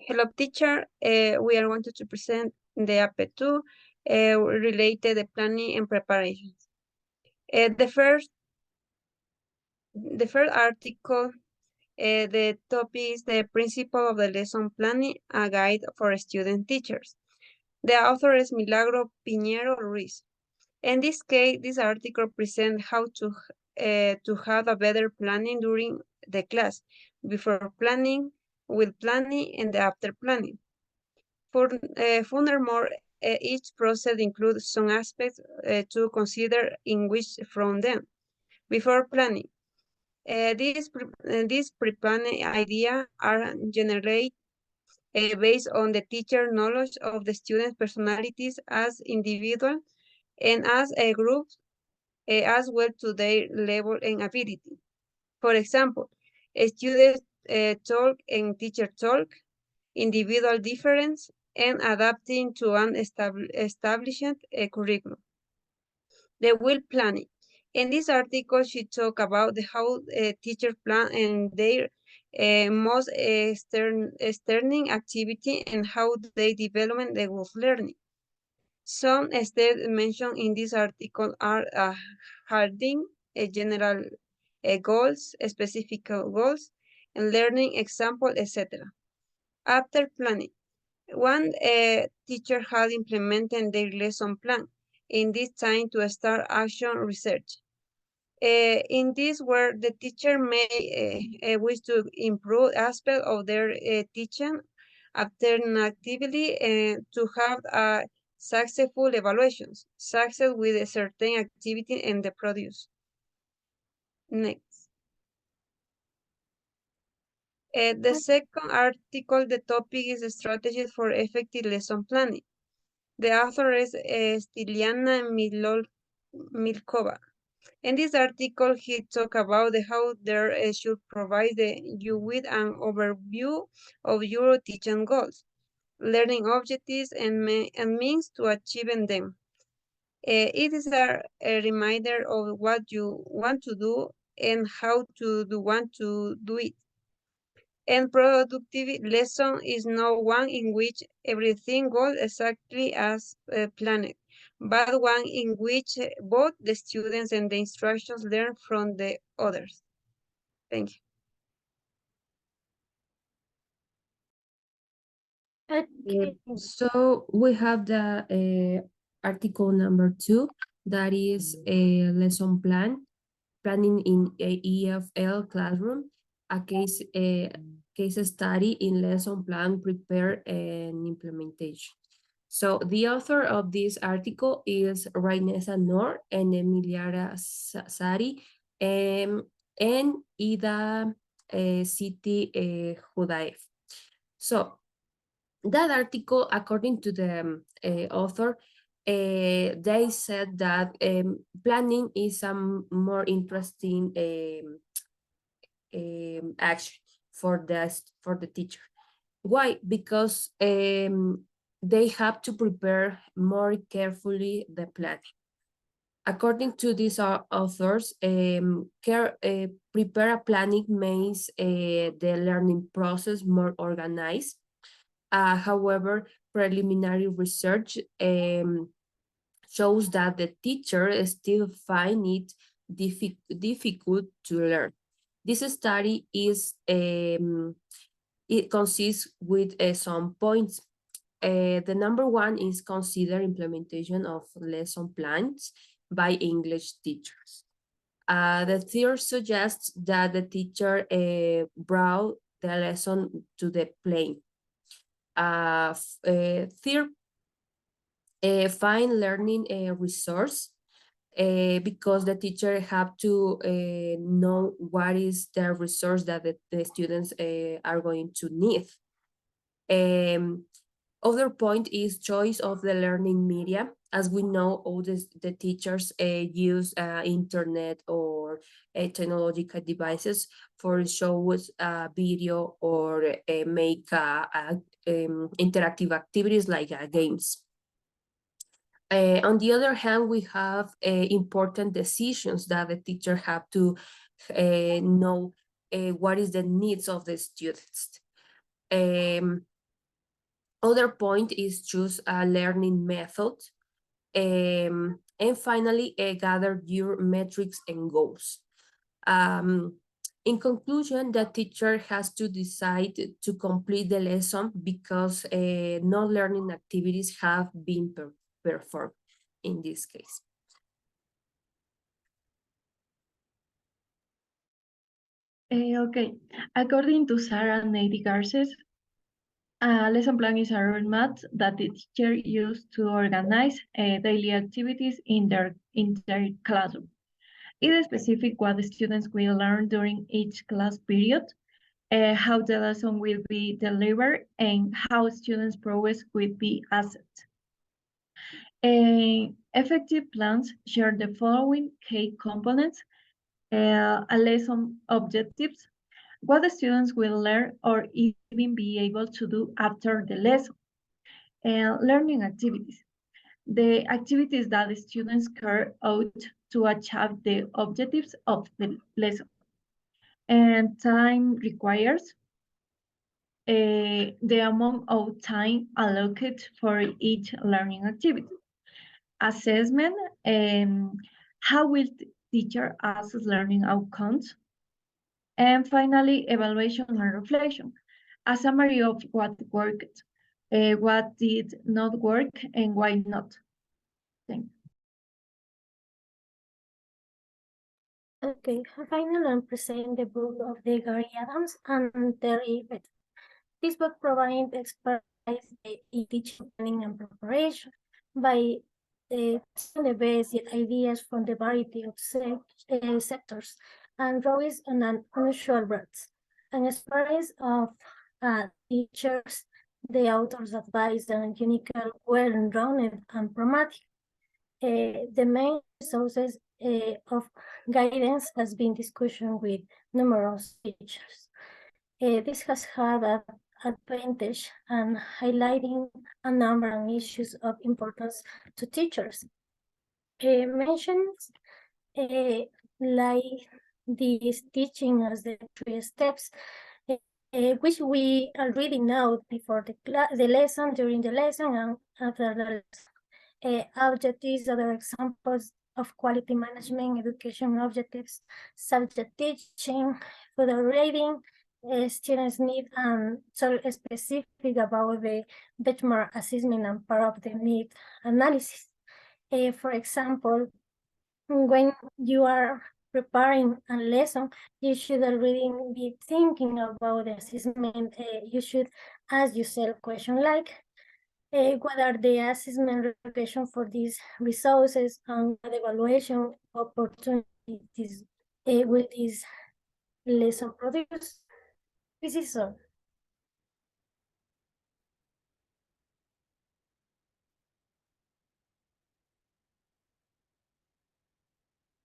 Hello, teacher. We are going to present the APE2 related to planning and preparation. The first article, the topic is the principle of the lesson planning, a guide for student teachers. The author is Milagro Piñero Ruiz. In this case, this article presents how to have a better planning during the class, before planning, with planning, and after planning. Furthermore, each process includes some aspects to consider in which from them. Before planning, these pre-planning ideas are generated based on the teacher knowledge of the students' personalities as individuals and as a group, as well to their level and ability. For example, students talk and teacher talk, individual difference, and adapting to an established curriculum. The will planning. In this article, she talked about how teachers plan and their most external activity and how they develop the good learning. Some steps mentioned in this article are harding general goals, specific goals, and learning example, etc. After planning, one teacher had implemented their lesson plan in this time to start action research. In this where the teacher may wish to improve aspect of their teaching alternatively to have successful evaluations, success with a certain activity and the produce. Next. The second article, the topic is strategies for effective lesson planning. The author is Stiliana Milkova. In this article, he talked about how there should provide you with an overview of your teaching goals, learning objectives, and means to achieving them. It is a reminder of what you want to do and how to want to do it. And productivity lesson is not one in which everything goes exactly as planned, but one in which both the students and the instructors learn from the others. Thank you. Okay. So we have the article number 2, that is a lesson plan, planning in a EFL classroom, a case study in lesson plan prepare and implementation. So the author of this article is Rainesa Nor and Emiliara Sari and Ida City Judaev. So that article, according to the author, they said that planning is a more interesting action for the teacher. Why? Because they have to prepare more carefully the planning. According to these authors, prepare a planning makes the learning process more organized. However, preliminary research shows that the teacher still find it difficult to learn. This study is it consists with some points. The number 1 is consider implementation of lesson plans by English teachers. The third suggests that the teacher brought the lesson to the plane. Third, find learning a resource because the teacher have to know what is the resource that the students are going to need. Other point is choice of the learning media. As we know, all the teachers use internet or technological devices for shows, video, or make interactive activities like games. On the other hand, we have important decisions that the teacher have to know what is the needs of the students. Other point is choose a learning method. And finally, gather your metrics and goals. In conclusion, the teacher has to decide to complete the lesson because non-learning activities have been performed in this case. Okay, according to Sarah Nady Garces, a lesson plan is a roadmap that the teacher used to organize daily activities in their classroom. It is specific what the students will learn during each class period, how the lesson will be delivered, and how students' progress will be assessed. Effective plans share the following key components: a lesson objectives, what the students will learn or even be able to do after the lesson, and learning activities, the activities that the students carry out to achieve the objectives of the lesson, and time requires, the amount of time allocated for each learning activity, assessment, and how will the teacher assess learning outcomes, and finally, evaluation and reflection, a summary of what worked, what did not work, and why not. Thank you. Okay, finally, I'm presenting the book of the Gary Adams and Terry Beth. This book provides expertise in teaching, planning, and preparation by testing the best ideas from the variety of sectors and draws on an unusual breadth. An experience of teachers, the author's advice, and unique, well-rounded, and pragmatic. The main sources of guidance has been discussion with numerous teachers. This has had an advantage and highlighting a number of issues of importance to teachers. Mentions like this teaching as the 3 steps, which we already know before the lesson, during the lesson, and after the lesson. Objectives, other examples of quality management, education objectives, subject teaching, further rating, students need, and so specific about the benchmark assessment and part of the need analysis. For example, when you are preparing a lesson, you should already be thinking about the assessment. You should ask yourself questions like, what are the assessment locations for these resources, and what evaluation opportunities will this lesson produce? This is all.